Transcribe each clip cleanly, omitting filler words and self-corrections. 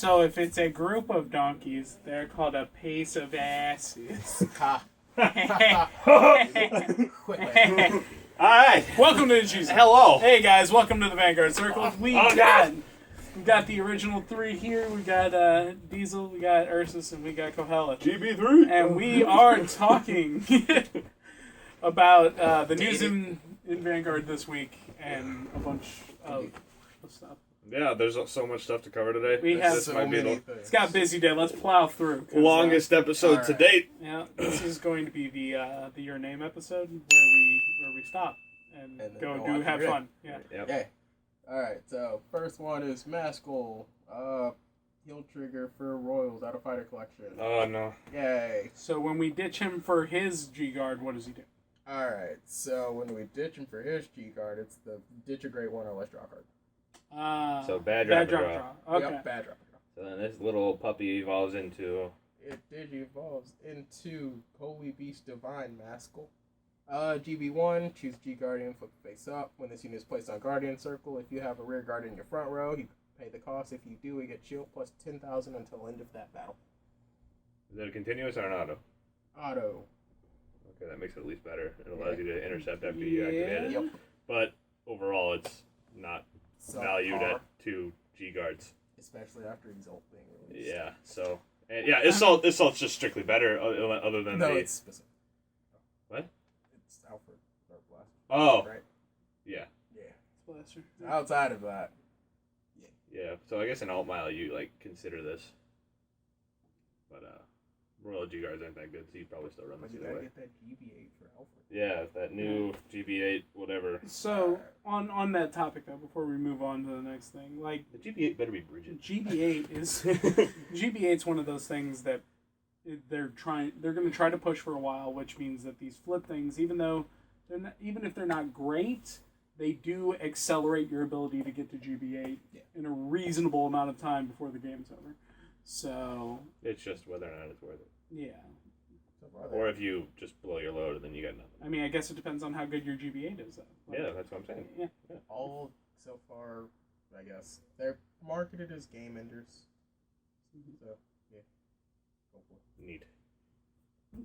So if it's a group of donkeys, they're called a pace of asses. Ha. Alright. Welcome to the Jesus. Hello. Hey guys, welcome to the Vanguard Circle. We Oh, got the original three here. We got Diesel, we got Ursus, and we got Kohela. GB3. And we are talking about the news in Vanguard this week and a bunch of stuff. Yeah, there's so much stuff to cover today. We have This might be the It's got a busy day. Let's plow through. longest episode to date. Yeah, this is going to be the Your Name episode where we stop and go do have fun. Yeah. Yep. Okay. Alright, so first one is Maskell. Heal trigger for Royals out of Fighter Collection. Oh no. Yay. So when we ditch him for his G Guard, what does he do? Alright, so when we ditch him for his G card, it's the ditch a great one or less draw card. So bad drop draw. Okay. Yep, bad drop draw. So then this little puppy evolves into. It evolves into Holy Beast Divine Maskell. GB1, choose G Guardian, flip face up. When this unit is placed on Guardian Circle, if you have a rear guard in your front row, you pay the cost. If you do, we get shield plus 10,000 until end of that battle. Is it a continuous or an auto? Auto. Okay, that makes it at least better. It allows you to intercept after you activate it. Yep. But overall, it's not valued at 2 G guards. Especially after Exalt being released. Yeah. So. And yeah, Assault's just strictly better, other than no, the. it's specific. What? It's Alfred or Blaster. Oh. Right? Yeah. Yeah. Blaster. Outside of that. Yeah. So I guess in alt mile you consider this, but Royal G guards aren't that good, so you probably still run But this you either gotta way. get that GB8 for Alfred. Yeah, that new GB8 whatever. So on that topic though, before we move on to the next thing, like The GB8 better be Bridget. GB8's one of those things that they're going to try to push for a while, which means that these flip things, even if they're not great, they do accelerate your ability to get to GB8 in a reasonable amount of time before the game's over. So It's just whether or not it's worth it. yeah. Or if you just blow your load and then you got nothing. I mean, I guess it depends on how good your GB8 is, though. Yeah, that's what I'm saying. Yeah. All so far, I guess, they're marketed as game enders. So, yeah. Go for it. Neat.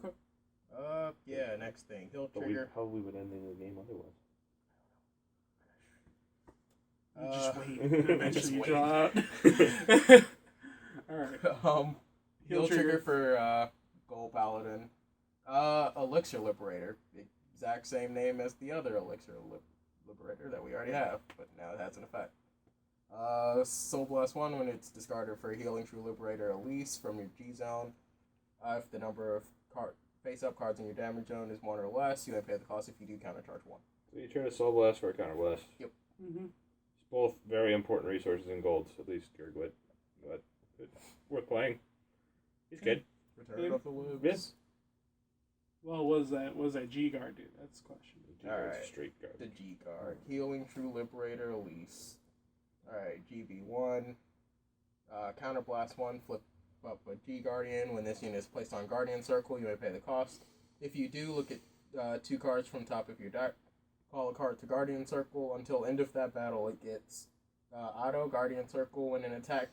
Okay. Yeah, next thing. Heal But trigger. how we would end the game otherwise. You just wait. Eventually Just you wait. draw out. Alright. Heal trigger for Gold Paladin. Elixir Liberator. Exact same name as the other Elixir Liberator that we already have, but now it has an effect. Soul Blast 1, when it's discarded for Healing True Liberator Elise from your G zone. If the number of face-up cards in your damage zone is 1 or less, you may pay the cost if you do countercharge 1. So you turn a Soul Blast for a Counter Blast. Yep. Mm-hmm. It's both very important resources in gold, at least Gergwit. But it's worth playing. He's good. Return of the Libs. Yes. Well, what does that G guard do? That's the question. Alright. Straight guard. The G card. Healing True Liberator Elise. Alright, GB1. Counterblast 1, flip up a G Guardian. When this unit is placed on Guardian Circle, you may pay the cost. If you do, look at 2 cards from top of your deck. Call a card to Guardian Circle. Until end of that battle, it gets auto Guardian Circle. When an attack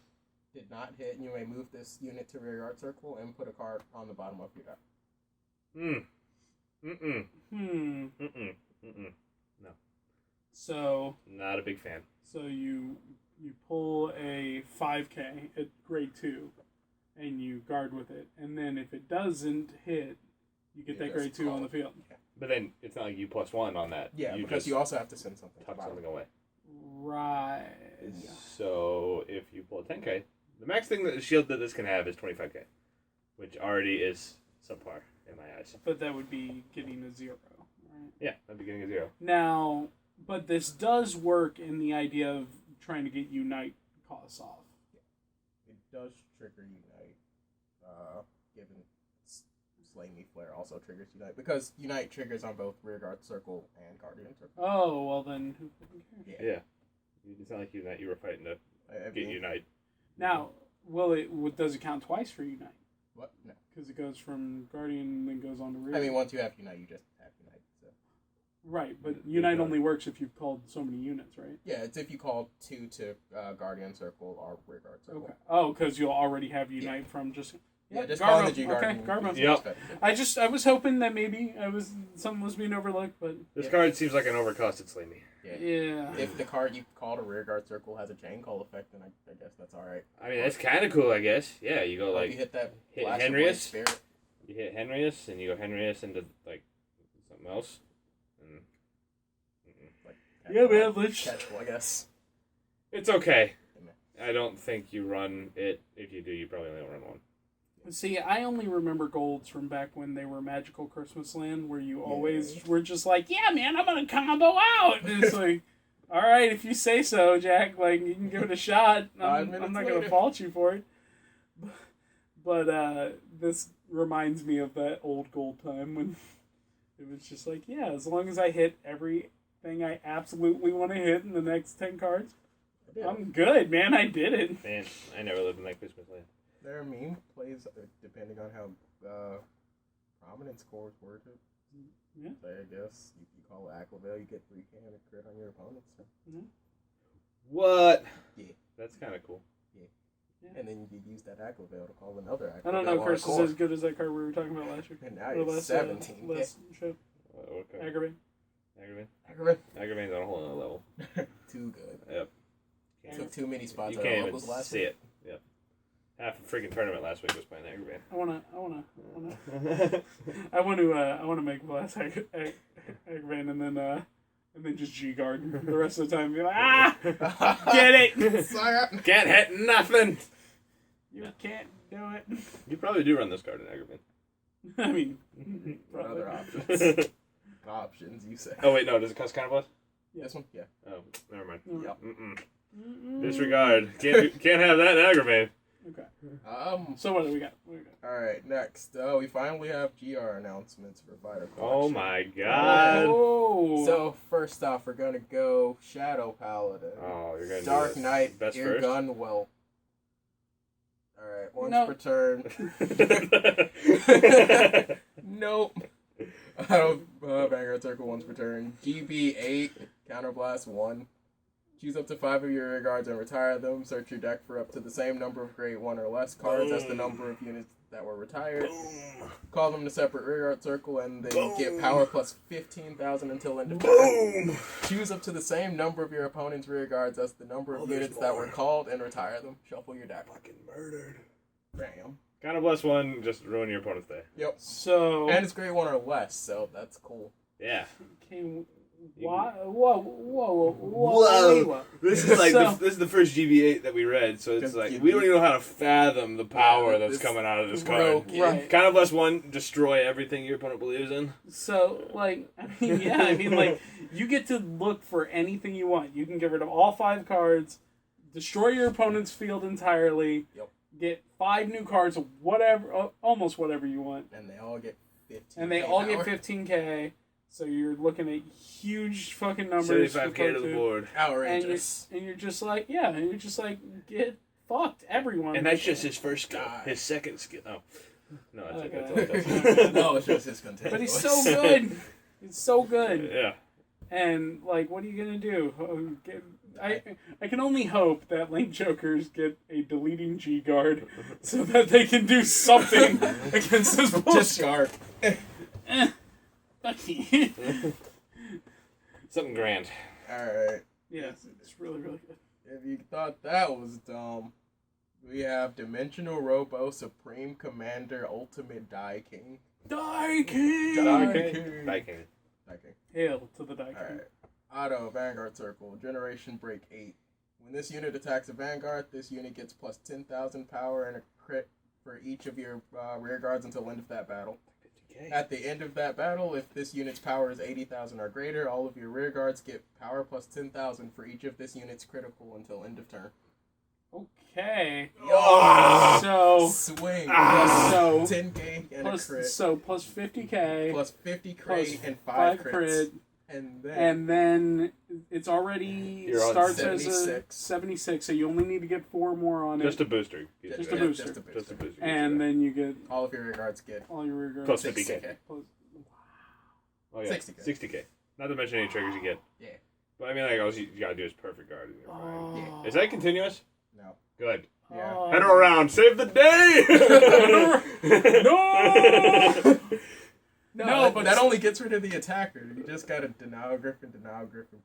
did not hit, you may move this unit to rear guard circle and put a card on the bottom of your deck. No. So Not a big fan. So you pull a 5K at grade 2, and you guard with it, and then if it doesn't hit, you get that grade 2 on the field. Yeah. But then it's not like you +1 on that. Yeah, you because just you also have to send something. tuck something away. Right. Yeah. So if you pull a 10K, the max thing that the shield that this can have is 25K, which already is subpar in my eyes. But that would be getting a 0, right? Yeah, I'm beginning a 0. Now, but this does work in the idea of trying to get Unite costs off. It does trigger Unite. Given Slay Me Flare also triggers Unite. Because Unite triggers on both Rearguard Circle and Guardian Circle. Oh, well then, who cares? Yeah. It's not like you were fighting to get Unite. Now, does it count twice for Unite? What? No. Because it goes from Guardian and then goes on to Rear. I mean, once you have Unite, you just have Unite. So. Right, but Unite only works if you've called so many units, right? Yeah, it's if you call 2 to Guardian Circle or Rearguard Circle. Okay. Oh, because you'll already have Unite from just... Yeah, just Garbo. calling the G Okay, Guardian. Garbo. Yep. I was hoping that maybe something was being overlooked, but... This card seems like an overcosted Slamey. Yeah. If the card you called a Rearguard Circle has a chain call effect, then I guess that's alright. I mean, that's kind of cool, I guess. Yeah, you go Like, like... you hit that hit Flash of Henrius. Blade Spirit. You hit Henrius, and you go Henrius into, like, something else. And... Yeah, man, let's... Catchable, I guess. It's okay. I don't think you run it. If you do, you probably only run one. See, I only remember golds from back when they were Magical Christmas Land, where you always were just like, yeah, man, I'm going to combo out. And it's like, all right, if you say so, Jack, like, you can give it a shot. I'm not going to fault you for it. But this reminds me of that old gold time when it was just like, yeah, as long as I hit everything I absolutely want to hit in the next 10 cards, I'm good, man. I did it. Man, I never lived in that Christmas land. Their meme plays depending on how prominent scores were to. Yeah. So I guess you call it Aquavale, you get 3K and a crit on your opponents. So. Mm-hmm. What? Yeah. That's kind of cool. Yeah. And then you use that Aquavale to call another Aquavale. I don't know if Curse is as good as that card we were talking about last year. And now you're 17. Last show. Okay. Aggravate. Aggravate's on a whole other level. Too good. Yep. Took too many spots You out can't of even locals last see week. it. Yep. Half a freaking tournament last week was playing Aggravate. I want to make blast Aggravate and then just G guard the rest of the time. And be like, get it! Can't hit nothing. You can't do it. You probably do run this card in Aggravate. I mean, What probably. other options? Options, you say. Oh wait, no. Does it cost counterblast? This one? Yeah. Oh, never mind. Yep. Disregard. Can't have that in Aggravate. Okay. So what do we got? Alright, next. We finally have GR announcements for Fighter Collection. Oh my god. Oh. So, first off, we're gonna go Shadow Paladin. Oh, you're gonna Dark do Knight, best Ear first? Gun Whelp. Alright, once No. per turn. Nope. Vanguard Circle once per turn. GB8, Counterblast 1. Choose up to 5 of your rear guards and retire them. Search your deck for up to the same number of grade 1 or less cards as the number of units that were retired. Call them to separate rear guard circle and then get power plus 15,000 until end of turn. Choose up to the same number of your opponent's rear guards as the number of units that were called and retire them. Shuffle your deck. Fucking murdered. Bam. Counterblast 1, just ruin your opponent's day. Yep. So. And it's grade 1 or less, so that's cool. Yeah. Whoa. This is like So- this is the first GB8 that we read, so it's like we don't even know how to fathom the power that's coming out of this card. Broken. Right. Counterblast 1, destroy everything your opponent believes in. So, like, you get to look for anything you want. You can get rid of all 5 cards, destroy your opponent's field entirely, Yep. get 5 new cards, whatever, almost whatever you want. And they all get 15. And they all get 15k, so you're looking at huge fucking numbers. 75k to the board. Outrageous. And you're just like, get fucked, everyone. And that's just his first skill. God. His second skill. Oh. No, that's Okay. okay. That's all. No, it's just his content. But he's so good. It's so good. Yeah. And, like, what are you going to do? I can only hope that Lane Jokers get a deleting G guard so that they can do something against this bullshit. Discard. Something grand. Alright. Yeah, it's really, really good. If you thought that was dumb, we have Dimensional Robo Supreme Commander Ultimate Die King. Die King! Die King. Die King. Die King. Hail to the Die King. Alright. Auto Vanguard Circle. Generation Break 8. When this unit attacks a Vanguard, this unit gets plus 10,000 power and a crit for each of your rear guards until end of that battle. 50k. At the end of that battle, if this unit's power is 80,000 or greater, all of your rear guards get power plus 10,000 for each of this unit's critical until end of turn. Okay. Yo! So, Swing. so, Plus 10k and a crit. plus 50k. Plus 50 crit plus and 5 crits. crit. And then it's already You're on starts as a 76. 76, so you only need to get 4 more on it. Just a booster. Just a booster. Just a booster. And then you get all of your rear guards get all your rear guards. Plus 50k. 50k. Plus- Oh, yeah. 60k. 60k. Not to mention any triggers you get. Yeah. But I mean, like, all you gotta do is perfect guard in your prime. Yeah. Is that continuous? No. Good. Yeah. Head around, save the day! No! No, but that only gets rid of the attacker. You just gotta denial Griffin,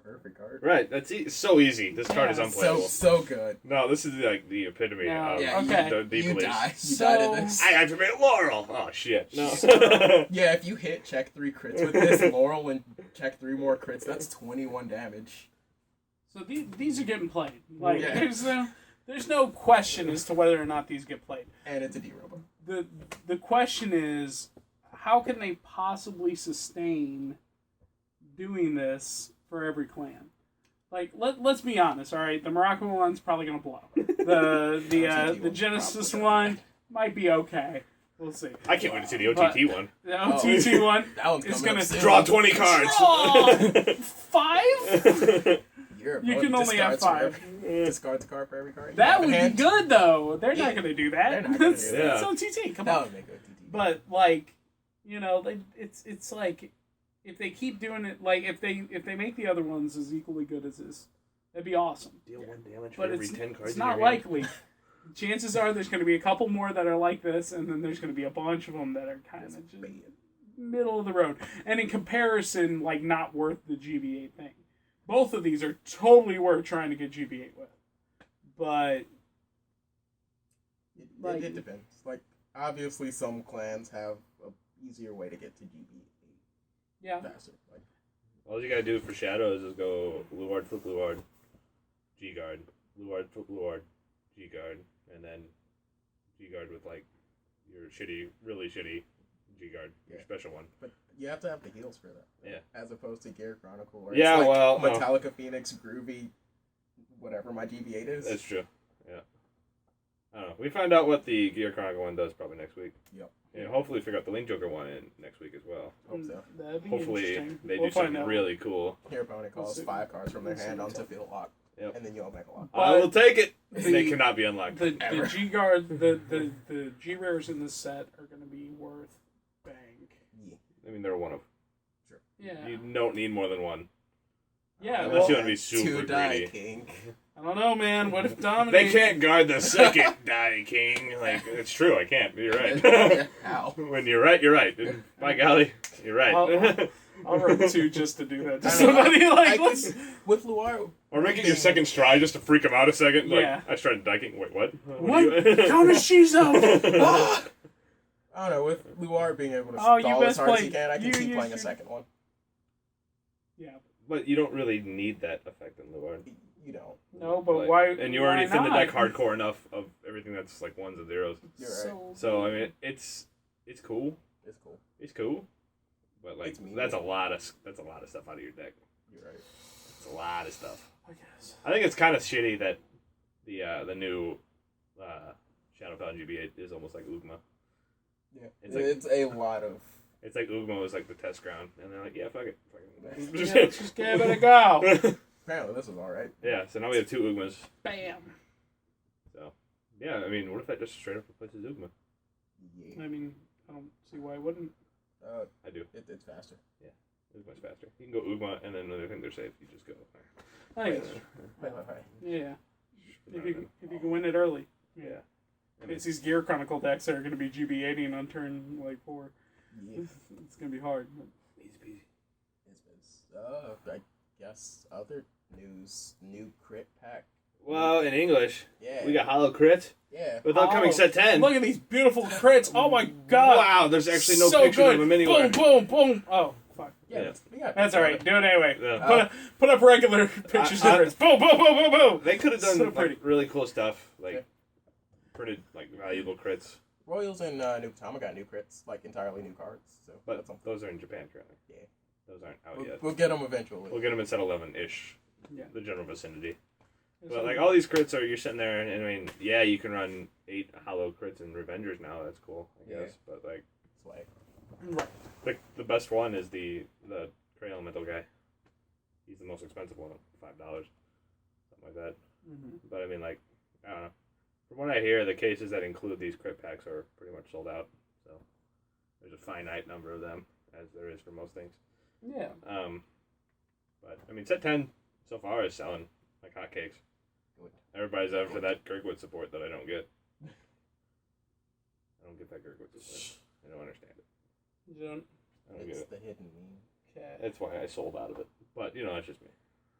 perfect guard. Right, that's so easy. This card is unplayable. So good. No, this is like the epitome No. of Okay. the You police. die. You So- died in this. I activate Laurel! Oh, shit. No. Yeah, if you hit check 3 crits with this Laurel and check 3 more crits, that's 21 damage. So these are getting played. Like Yeah. there's no question as to whether or not these get played. And it's a D-Robo. The question is, how can they possibly sustain doing this for every clan? Like, let's be honest, all right? The Morocco one's probably gonna blow. The Genesis one might be okay. We'll see. I can't wait to see the OTT one. The OTT one That one's is coming gonna up soon. Draw 20 cards! Draw 5. Your You can opponent only have discards 5. Discards a card for every card. That You would have be a hand. good though. They're not gonna do that. They're not gonna It's do that. OTT. Come That on. would make OTT. But like, you know, it's like if they keep doing it, like if they make the other ones as equally good as this, that'd be awesome. Deal 1 damage for But every it's 10 cards. it's in not your hand. likely. Chances are there's going to be a couple more that are like this, and then there's going to be a bunch of them that are kind of just middle of the road. And in comparison, like not worth the GB8 thing. Both of these are totally worth trying to get GB8 with, but It depends. Like, obviously, some clans have a easier way to get to GB8 yeah. faster. Like, All you gotta do for Shadows is go Luard, flip Luard, G-Guard, Luard, flip Luard, G-Guard, and then G-Guard with, like, your really shitty G-Guard, your special one. but you have to have the heals for that. Yeah. As opposed to Gear Chronicle, where Yeah, it's like well, Metallica Phoenix, Groovy, whatever my GB8 is. That's true. Yeah. I don't know. We find out what the Gear Chronicle one does probably next week. Yep. And hopefully figure out the Link Joker one in next week as well. Hope so. That'd be Hopefully interesting. they We'll do find something out. really cool. Your opponent calls see. 5 cards from their We'll hand see. onto field lock. Yep. And then you open a lock. I will take it. The- And they cannot be unlocked. The G guard, the G rares in this set are going to be worth bank. I mean, they're one of. Yeah. You don't need more than one. Yeah. Unless Well, you want to be super 2-die greedy. king. I don't know, man. What if They Dominic? can't guard the second die king. Like, it's true, I can't. You're right. How? When you're right, you're right. And by golly, you're right. I'll run 2 just to do that to I don't know. somebody. I Like, can- let's. with Luar, Or making your second stride just to freak them out a second. Like, Yeah. I started die king. Wait, what? What? do you- Count a Shizo! Ah! I don't know, with Luar being able to Oh, you stall as best hard as play- he can, I can you keep use playing a your- second one. Yeah. But you don't really need that effect in Luard. You don't. No, but Like, why? And you why already thin the not? deck hardcore enough of everything that's like ones and zeros. You're right. So I mean, it's cool. It's cool. It's cool. But like It's mean. that's a lot of stuff out of your deck. You're right. It's a lot of stuff. I guess. I think it's kind of shitty that the new Shadow Paladin GB8 is almost like Ugma. Yeah. It's like- It's a lot of. It's like Ugma was like the test ground, and they're like, yeah, fuck it. Yeah, just give it a go. Apparently, this is alright. Yeah, so now we have 2 Ugmas. Bam. So yeah, I mean, what if that just straight up replaces Ugma? Yeah. I mean, I don't see why it wouldn't. I do. It's faster. Ugma's faster. You can go Ugma, and then when they think they're safe, you just go. I guess. Wait. Yeah. If you can win it early. Yeah. I mean, It's these Gear Chronicle decks that are going to be GB80 on turn like 4. Yeah. It's going to be hard. But... easy peasy. I guess other news, new crit pack. Well, in English, Yeah. we got Hollow Crit Yeah. with upcoming set 10. Look at these beautiful crits. Oh my god. Wow, there's actually no so picture good. of them anywhere. Boom, boom, boom. Oh, fuck. Yeah. We got That's alright. Do it anyway. Yeah. Put up regular pictures of crits. Boom, boom, boom, boom, boom. They could have done So like, pretty. really cool stuff, like Yeah. pretty like valuable crits. Royals and New Tama got new crits, like entirely new cards. So But that's something. those are in Japan currently. Yeah. Those aren't out yet. We'll get them eventually. We'll get them in set 11-ish, Yeah. the general vicinity. But like all these crits are, you're sitting there, and I mean, yeah, you can run 8 hollow crits and Revengers now. That's cool, I Yeah. guess. But like, Swag. Right. the best one is the Cray Elemental guy. He's the most expensive one, $5, something like that. Mm-hmm. But I mean, like, I don't know. From what I hear, the cases that include these crit packs are pretty much sold out. So there's a finite number of them, as there is for most things. Yeah. I mean, set 10 so far is selling like hotcakes. Good. Everybody's after that Kirkwood support that I don't get. I don't get that Kirkwood support. I don't understand it. You don't. I don't get it. The hidden meme. Okay. That's why I sold out of it. But, that's just me.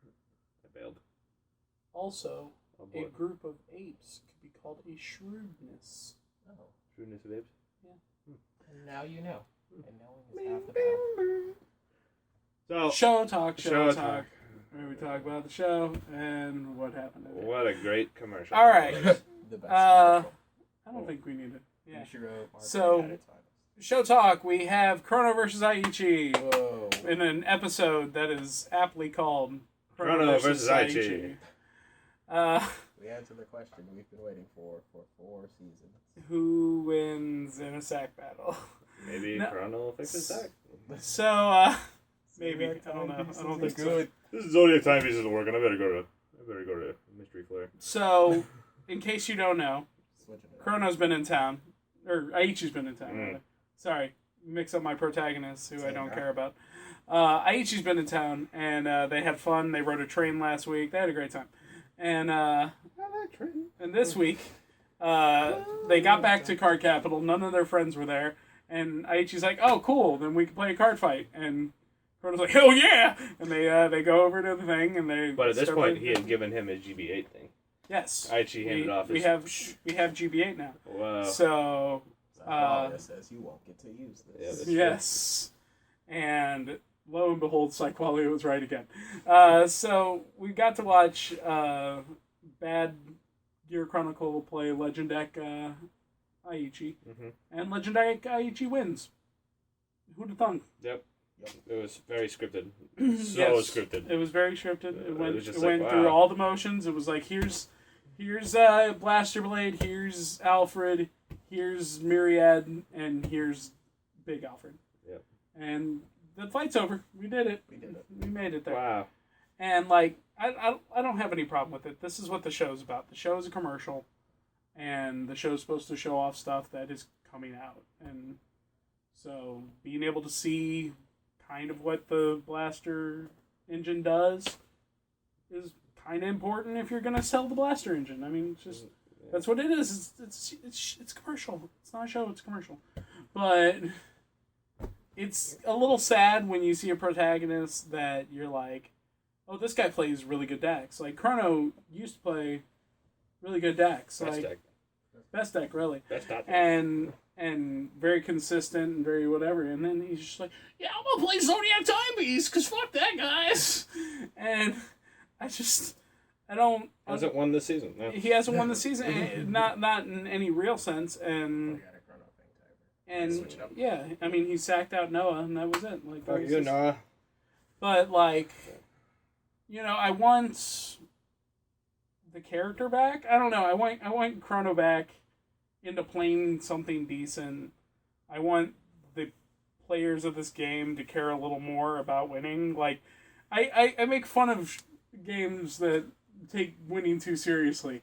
I bailed. Also, Oh, a boy. group of apes could be called a shrewdness. Oh. Shrewdness of apes? And now you know. And knowing is half the battle. So, Show talk. Show talk. Where we talk about the show and what happened in it. what a great commercial. All right. The best. I don't think we need it. Yeah. So- Show talk. We have Chrono versus Aichi Whoa. in an episode that is aptly called Chrono versus Aichi. We answered the question we've been waiting for 4 seasons. Who wins in a sack battle? Maybe No. Chrono fixes that. So, maybe. I don't know. I don't think so. This is Zodiac time piece isn't working. I better go to Mystery Flare. So, in case you don't know, Switching it. Chrono's been in town. Or Aichi's been in town, Mm. rather. Sorry. Mix up my protagonists, who I don't Same, care about. Aichi's been in town, and they had fun. They rode a train last week. They had a great time. And this week, they got back to Card Capital. None of their friends were there. And Aichi's like, oh, cool. Then we can play a card fight. And Chrono's like, hell yeah! And they go over to the thing, and they... But at this start point, playing- he had given him his GB8 thing. Yes. Aichi handed off we his... have GB8 now. Wow. So... Zaharia says you won't get to use Yeah, this. that's Yes. And lo and behold, Psyqualia was right again. So we got to watch Bad Gear Chronicle play Legend Deck Aichi. Mhm. And Legend Deck Aichi wins. Who'd have thunk? Yep. It was very scripted. Yes. Scripted. It was very scripted. It It went, was just it like, went wow. through all the motions. It was like, here's Blaster Blade, here's Alfred, here's Myriad, and here's Big Alfred. Yep. And the fight's over. We did it. We did it. We made it there. Wow. And, like, I don't have any problem with it. This is what the show's about. The show is a commercial, and the show's supposed to show off stuff that is coming out. And so being able to see kind of what the Blaster engine does is kind of important if you're going to sell the Blaster engine. I mean, it's just... That's what it is. It's commercial. It's not a show. It's a commercial. But it's a little sad when you see a protagonist that you're like, oh, this guy plays really good decks. Like Chrono used to play really good decks. Best like deck. best deck, really, Best deck. and very consistent and very whatever. And then he's just like, yeah, I'm gonna play Zodiac Timepiece because fuck that, guys. And I don't. Hasn't won this season. No. He hasn't won the season, not in any real sense, and We got a Chrono thing, Switch it up. yeah, I mean he sacked out Noah, and that was it. Like, that Fuck was you, his- Noah. But like, I want the character back. I don't know. I want Chrono back into playing something decent. I want the players of this game to care a little more about winning. Like, I make fun of games that take winning too seriously.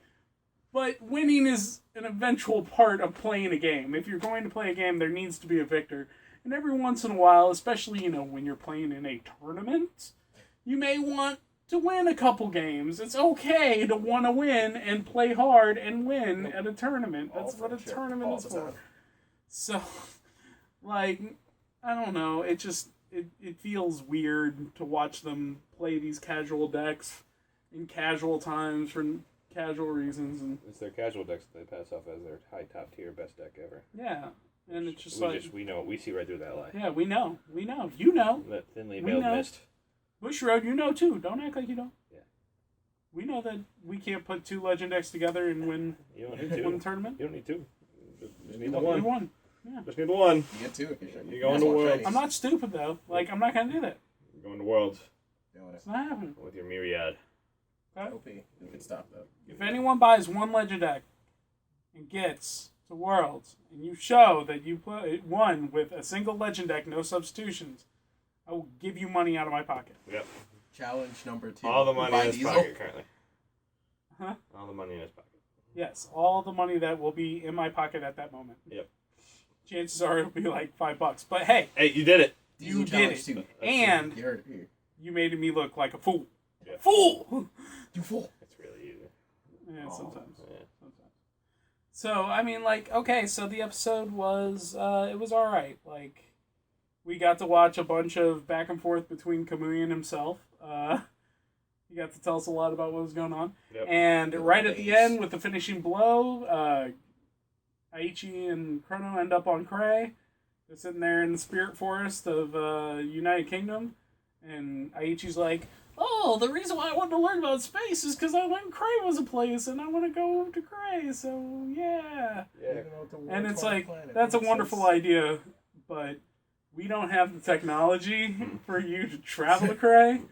But winning is an eventual part of playing a game. If you're going to play a game, there needs to be a victor. And every once in a while, especially, when you're playing in a tournament, you may want to win a couple games. It's okay to want to win and play hard and win at a tournament. That's what a tournament is for. So, like, I don't know. It just, it feels weird to watch them play these casual decks in casual times for casual reasons. And It's their casual decks that they pass off as their high top tier best deck ever. yeah. And it's just We know. We see right through that lie. yeah, we know. You know. That thinly We veiled know. mist. Bush Road, you know too. Don't act like you don't. Yeah. We know that we can't put two legend decks together and win You don't need to. one tournament. You don't need to. Just need the We one. won. Yeah. Just need the one. You get two if you're You're going to Worlds. I'm not stupid though. Like, I'm not gonna do that. You're going to Worlds Doing it. It's not happening. with your Myriad. Okay? OP. You can stop though. If anyone buys one legend deck and gets to Worlds, and you show that you won with a single legend deck, no substitutions, I will give you money out of my pocket. Yep. Challenge number 2. All the money Buy in his Diesel. pocket currently. Huh? All the money in his pocket. Yes, all the money that will be in my pocket at that moment. Yep. Chances are it'll be like $5. But hey, Hey, you did it. Diesel you did challenge it. 2. And You heard it here. you made me look like a fool. Yeah. Fool! You fool. It's really easy. Yeah, sometimes. Yeah. Sometimes. So, I mean, like, okay, so the episode was, it was alright. Like, we got to watch a bunch of back and forth between Kamui and himself. He got to tell us a lot about what was going on. Yep. And right at the end, with the finishing blow, Aichi and Chrono end up on Cray. They're sitting there in the spirit forest of United Kingdom. And Aichi's like, oh, the reason why I wanted to learn about space is because I learned Cray was a place, and I want to go to Cray, so yeah. And it's like, that's a wonderful idea, but we don't have the technology for you to travel to Cray,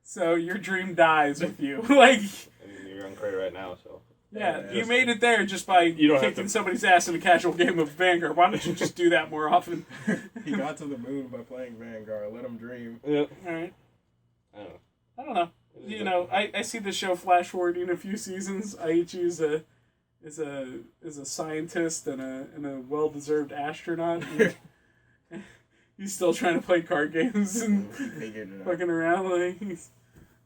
so your dream dies with you. Like, I mean, you're on Cray right now, so. Yeah, you made it there just by kicking somebody's ass in a casual game of Vanguard. Why don't you just do that more often? He got to the moon by playing Vanguard. Let him dream. Yeah. Alright. I don't know. You know, I see the show flash forwarding a few seasons. Aichi is a scientist and a well deserved astronaut. He's still trying to play card games and fucking around. Like,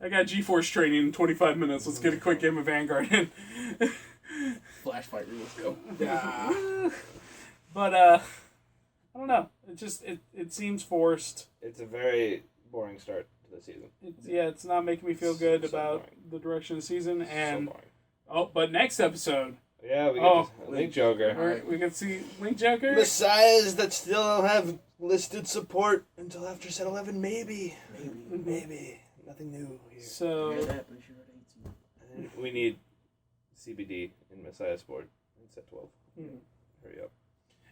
I got G-Force training in 25 minutes. Let's get a quick game of Vanguard in. Flash fight rules go. Yeah. But I don't know. It seems forced. It's a very boring start to the season. It's not making me feel good about boring. the direction of the season. And so but next episode. Yeah, we get Link Joker. Right, we can see Link Joker. Messiahs that still have listed support until after set 11, maybe. Nothing new here. So we need CBD in Messiah Sport in set 12. Hurry up.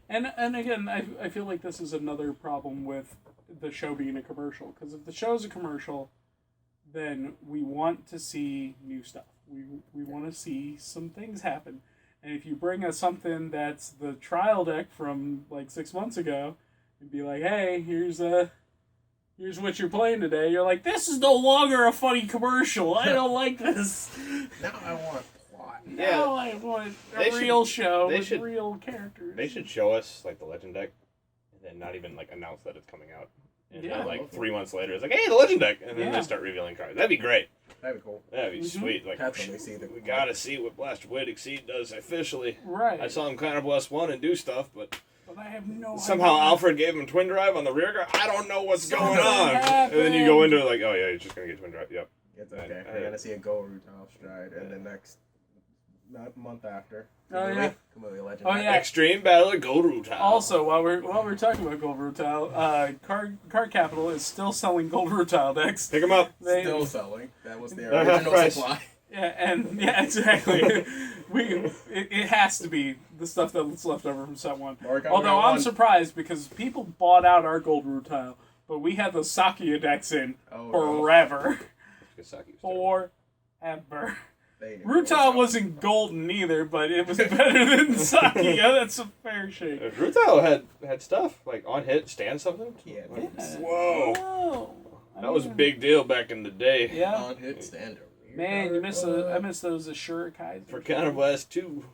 And again, I feel like this is another problem with the show being a commercial. Because if the show's a commercial, then we want to see new stuff. We want to see some things happen. And if you bring us something that's the trial deck from like 6 months ago, and be like, hey, here's what you're playing today, you're like, this is no longer a funny commercial. I don't like this. Now I want plot. Now I want a real show with real characters. They should show us like the Legend deck, and then not even like announce that it's coming out. And then like 3 months later, it's like, hey, the Legend deck, and then they start revealing cards. That'd be great. That'd be cool. That'd be sweet. Like, we gotta see what Blaster Wade Exceed does officially. Right. I saw him kind of bless one and do stuff, but I have no somehow idea. Alfred gave him Twin Drive on the rear guard. I don't know what's going on. And then you go into it like, oh yeah, he's just gonna get Twin Drive. Yep. It's okay. We're gonna see a Go Rutile Stride, and the next month after. Kamui Legend. Oh yeah. Extreme Battle of Gold Rutile. Also, while we're talking about Gold Rutile, Card Capital is still selling Gold Rutile decks. Pick them up. Still selling. That was their original supply. Yeah, exactly. It has to be the stuff that's left over from set 1. Although I'm surprised because people bought out our Gold Rutile, but we had those Sakia decks in forever. Forever. Rutile wasn't golden either, but it was better than Sakia. That's a fair shake. Rutile had stuff like on hit, stand something. Yeah. Whoa. That was a big deal back in the day. Yeah. On hit, stand. Man, I miss those Assura Kaiser. For Counterblast 2.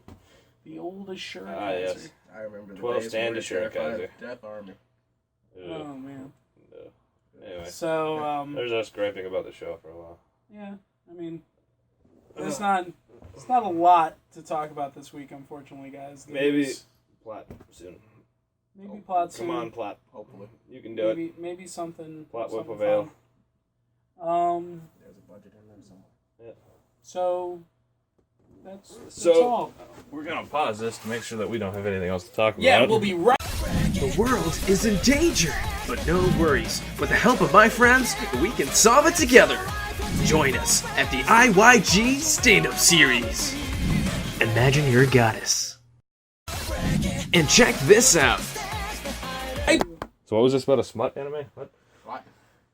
The old Assura Kaiser. Yes. I remember the 12 days stand where Assura Kaiser. Death Army. Oh, man. Anyway. So, there's us griping about the show for a while. Yeah, I mean, there's not a lot to talk about this week, unfortunately, guys. Maybe plot soon. Maybe plot soon. Come on, plot. Hopefully. You can do it. Maybe something. Plot will something prevail. fun. There's a budget in there somewhere. Yeah. So that's all. We're gonna pause this to make sure that we don't have anything else to talk about. Yeah, we'll be right. The world is in danger, but no worries. With the help of my friends, we can solve it together. Join us at the IYG Stand-Up Series. Imagine you're a goddess. And check this out. So what was this about a smut anime? What?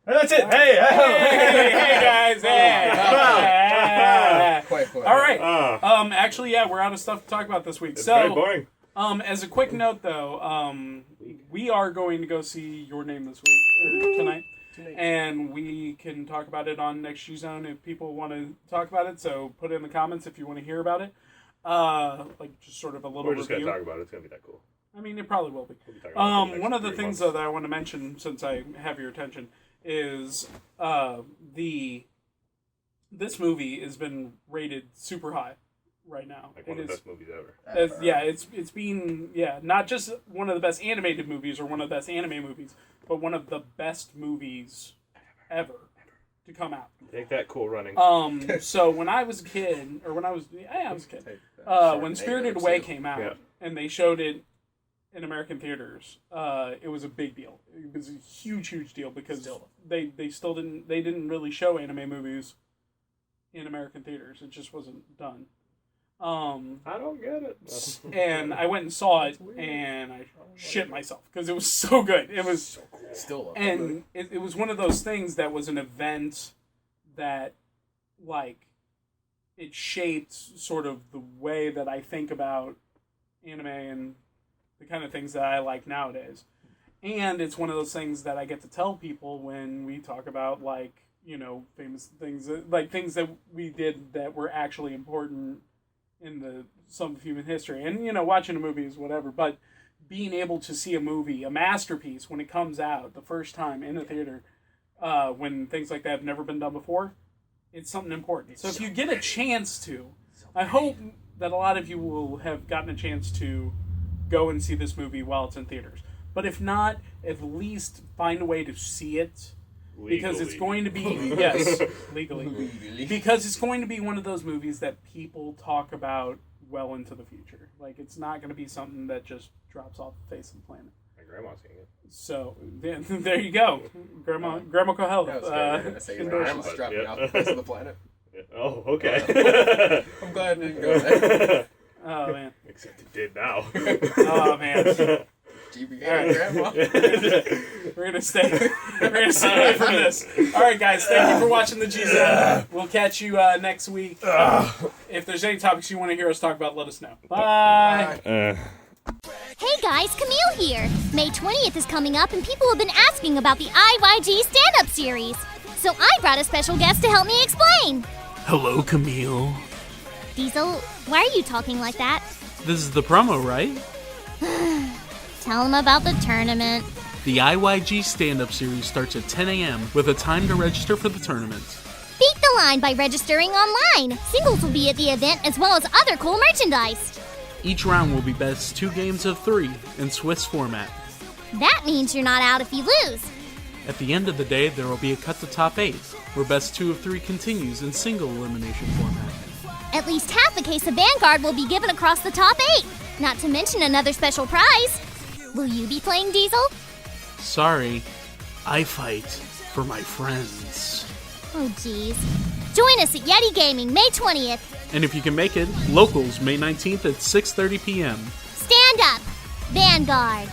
That's it. Hey, Hey guys. Hey. Quite. All right. Actually, yeah, we're out of stuff to talk about this week. It's very boring. As a quick note, though, we are going to go see Your Name this week or tonight, and we can talk about it on Next G Zone if people want to talk about it. So put it in the comments if you want to hear about it. Like just sort of a little. We're just review. gonna talk about it. It's gonna be that cool. I mean, it probably will be. We'll be talking about it for the One next of the 3 things months. that I want to mention, since I have your attention, is this movie has been rated super high right now. Like one of the best movies ever. It's been not just one of the best animated movies or one of the best anime movies, but one of the best movies ever to come out. Take that, Cool Running. So when I was a kid, or when I was a kid, when Spirited Away came out and they showed it in American theaters, it was a big deal. It was a huge deal because they didn't really show anime movies in American theaters. It just wasn't done. I don't get it. And I went and saw it, and I shit myself because it was so good. It was still, and it was one of those things that was an event that, like, it shaped sort of the way that I think about anime and the kind of things that I like nowadays. And it's one of those things that I get to tell people when we talk about, like, you know, famous things, like things that we did that were actually important in the sum of human history. And, you know, watching a movie is whatever, but being able to see a movie, a masterpiece, when it comes out the first time in a theater, when things like that have never been done before, it's something important. So if you get a chance to, I hope that a lot of you will have gotten a chance to go and see this movie while it's in theaters. But if not, at least find a way to see it. Because it's going to be, yes, legally. Because it's going to be one of those movies that people talk about well into the future. Like, it's not going to be something that just drops off the face of the planet. My grandma's seeing it. So, there you go. Grandma Cohello. Grandma's dropping off the face of the planet. Yeah. Oh, okay. I'm glad it didn't go there. Oh, man. Except it did now. Oh, man. Grandma. We're gonna stay away from this. All right, guys. Thank you for watching the G Zone. We'll catch you next week. If there's any topics you want to hear us talk about, let us know. Bye. Hey guys, Camille here. May 20th is coming up, and people have been asking about the IYG stand-up series. So I brought a special guest to help me explain. Hello, Camille. Diesel, why are you talking like that? This is the promo, right? Tell them about the tournament. The IYG stand-up series starts at 10 a.m. with a time to register for the tournament. Beat the line by registering online. Singles will be at the event as well as other cool merchandise. Each round will be best 2 games of 3 in Swiss format. That means you're not out if you lose. At the end of the day, there will be a cut to top 8, where best 2 of 3 continues in single elimination format. At least half a case of Vanguard will be given across the top 8, not to mention another special prize. Will you be playing Diesel? Sorry, I fight for my friends. Oh, geez. Join us at Yeti Gaming May 20th. And if you can make it, locals May 19th at 6:30 p.m. Stand up, Vanguard.